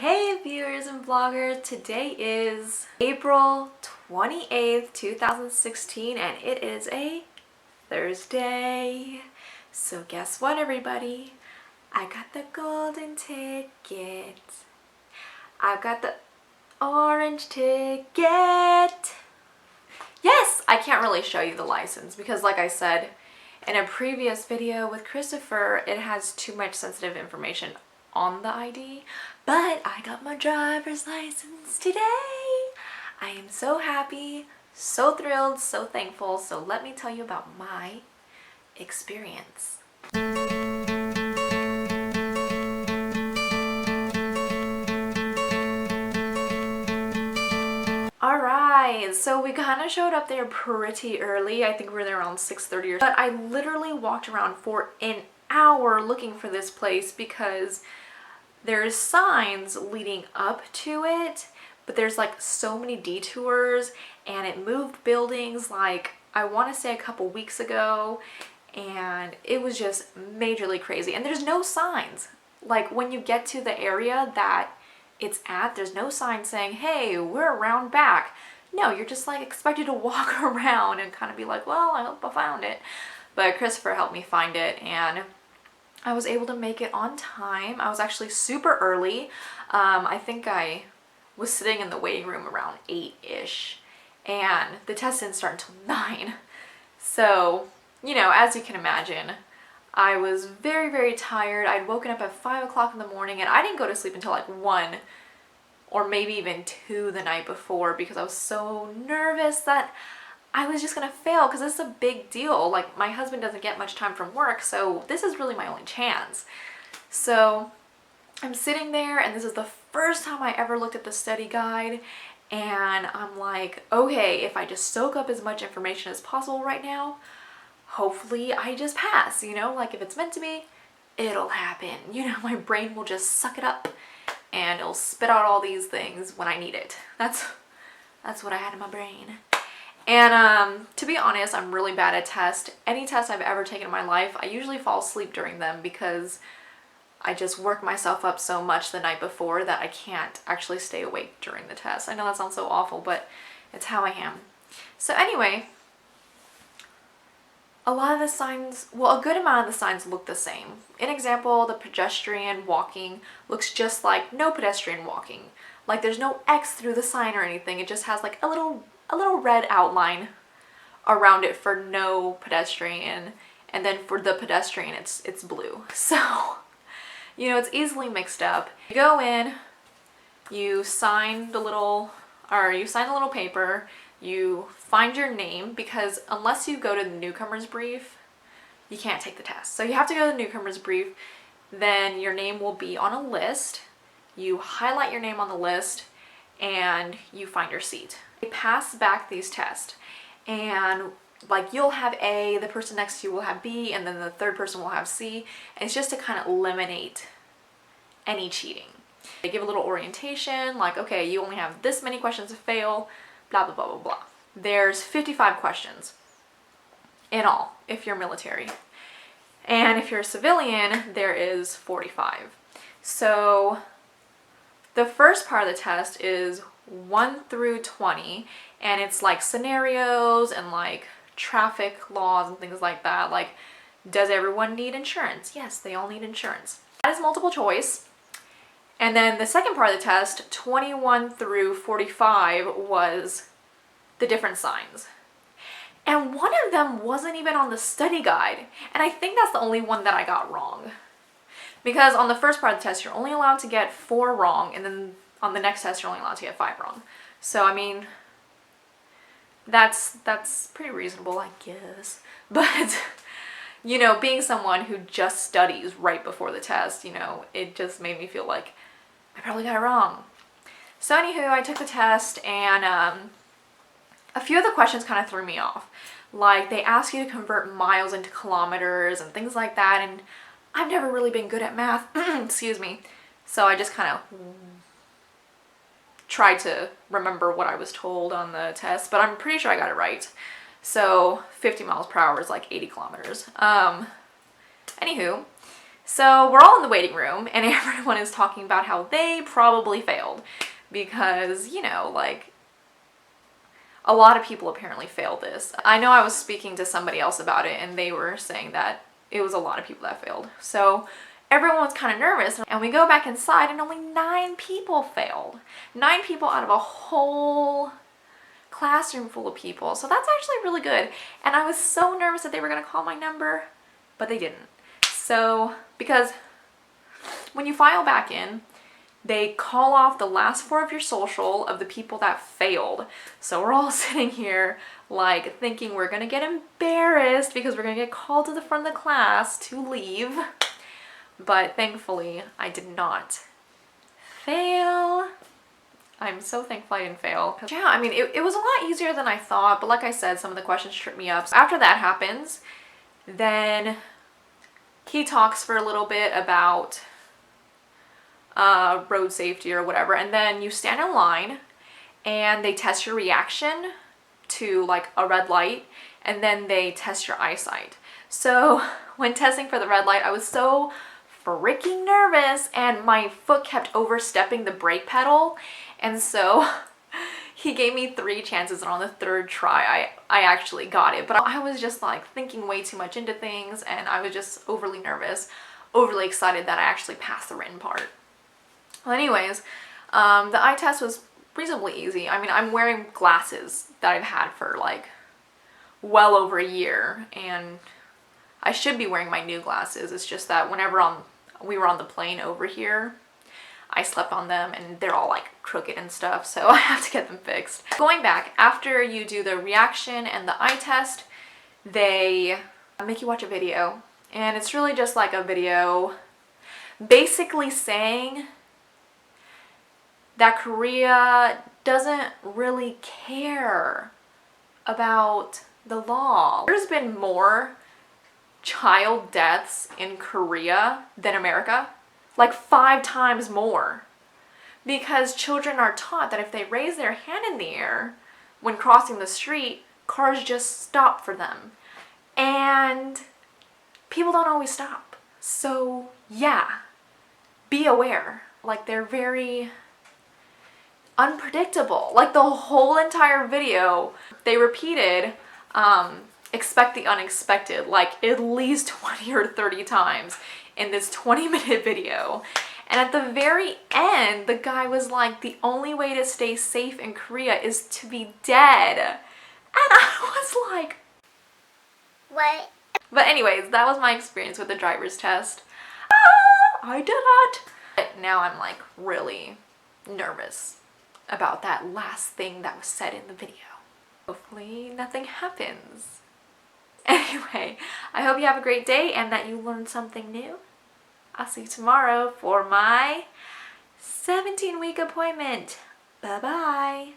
Hey viewers and vloggers, today is April 28th, 2016 and it is a Thursday. So guess what everybody? I got the golden ticket. I've got the orange ticket. Yes! I can't really show you the license because like I said in a previous video with Christopher, it has too much sensitive information on the ID, but I got my driver's license today. I am so happy, so thrilled, so thankful. So let me tell you about my experience. Alright, so we kind of showed up there pretty early. I think we were there around 6:30 or so. But I literally walked around for an hour looking for this place because there's signs leading up to it, but there's like so many detours and it moved buildings like I want to say a couple weeks ago, and it was just majorly crazy. And there's no signs. Like when you get to the area that it's at, there's no sign saying, hey, we're around back. No, you're just like expected to walk around and kind of be like, well, I hope I found it. But Christopher helped me find it and I was able to make it on time. I was actually super early. I think I was sitting in the waiting room around 8-ish and the test didn't start until 9. So, you know, as you can imagine, I was very, very tired. I'd woken up at 5 o'clock in the morning and I didn't go to sleep until like 1 or maybe even 2 the night before because I was so nervous that I was just gonna fail because this is a big deal. Like my husband doesn't get much time from work, so this is really my only chance. So I'm sitting there and this is the first time I ever looked at the study guide and I'm like, okay, if I just soak up as much information as possible right now, hopefully I just pass, you know, like if it's meant to be, it'll happen. You know, my brain will just suck it up and it'll spit out all these things when I need it. That's what I had in my brain. And to be honest, I'm really bad at tests. Any test I've ever taken in my life, I usually fall asleep during them because I just work myself up so much the night before that I can't actually stay awake during the test. I know that sounds so awful, but it's how I am. So anyway, a lot of the signs, well, a good amount of the signs look the same. In example, the pedestrian walking looks just like no pedestrian walking. Like there's no X through the sign or anything. It just has like a little red outline around it for no pedestrian, and then for the pedestrian it's blue. So, you know, it's easily mixed up. You go in, you sign the little paper, you find your name because unless you go to the newcomer's brief, you can't take the test. So you have to go to the newcomer's brief, then your name will be on a list. You highlight your name on the list and you find your seat. They pass back these tests and like you'll have A, the person next to you will have B, and then the third person will have C. And it's just to kind of eliminate any cheating. They give a little orientation like, okay, you only have this many questions to fail, blah, blah, blah, blah, blah. There's 55 questions in all if you're military. And if you're a civilian, there is 45. So the first part of the test is 1 through 20, and it's like scenarios and like traffic laws and things like that. Like, does everyone need insurance? Yes, they all need insurance. That is multiple choice. And then the second part of the test, 21 through 45, was the different signs. And one of them wasn't even on the study guide. And I think that's the only one that I got wrong. Because on the first part of the test, you're only allowed to get 4 wrong, and then on the next test, you're only allowed to get 5 wrong. So, I mean, that's pretty reasonable, I guess. But, you know, being someone who just studies right before the test, you know, it just made me feel like I probably got it wrong. So, anywho, I took the test, and a few of the questions kind of threw me off. Like, they ask you to convert miles into kilometers and things like that, and I've never really been good at math, excuse me, so I just kind of tried to remember what I was told on the test, but I'm pretty sure I got it right. So 50 miles per hour is like 80 kilometers. Anywho, So we're all in the waiting room and everyone is talking about how they probably failed because, you know, like a lot of people apparently failed this. I know I was speaking to somebody else about it and they were saying that it was a lot of people that failed. So everyone was kind of nervous and we go back inside and only 9 people failed. 9 people out of a whole classroom full of people. So that's actually really good. And I was so nervous that they were going to call my number, but they didn't. So, because when you file back in, they call off the last 4 of your social of the people that failed. So we're all sitting here like thinking we're gonna get embarrassed because we're gonna get called to the front of the class to leave. But thankfully I did not fail. I'm so thankful I didn't fail. Yeah, I mean, it was a lot easier than I thought, but like I said, some of the questions tripped me up. So after that happens, then he talks for a little bit about road safety or whatever, and then you stand in line and they test your reaction to like a red light, and then they test your eyesight. So when testing for the red light, I was so freaking nervous and my foot kept overstepping the brake pedal, and so he gave me 3 chances, and on the 3rd try I actually got it. But I was just like thinking way too much into things, and I was just overly nervous, overly excited that I actually passed the written part. Well, anyways, the eye test was reasonably easy. I mean, I'm wearing glasses that I've had for like well over a year, and I should be wearing my new glasses. It's just that whenever we were on the plane over here, I slept on them and they're all like crooked and stuff, so I have to get them fixed. Going back, after you do the reaction and the eye test, they make you watch a video, and it's really just like a video basically saying that Korea doesn't really care about the law. There's been more child deaths in Korea than America, like 5 times more, because children are taught that if they raise their hand in the air when crossing the street, cars just stop for them, and people don't always stop. So yeah, be aware. Like, they're very unpredictable. Like, the whole entire video they repeated expect the unexpected like at least 20 or 30 times in this 20-minute video. And at the very end, the guy was like, the only way to stay safe in Korea is to be dead. And I was like, what? But anyways, that was my experience with the driver's test. I did it. But now I'm like really nervous about that last thing that was said in the video. Hopefully nothing happens. Anyway, I hope you have a great day and that you learned something new. I'll see you tomorrow for my 17-week appointment. Bye-bye.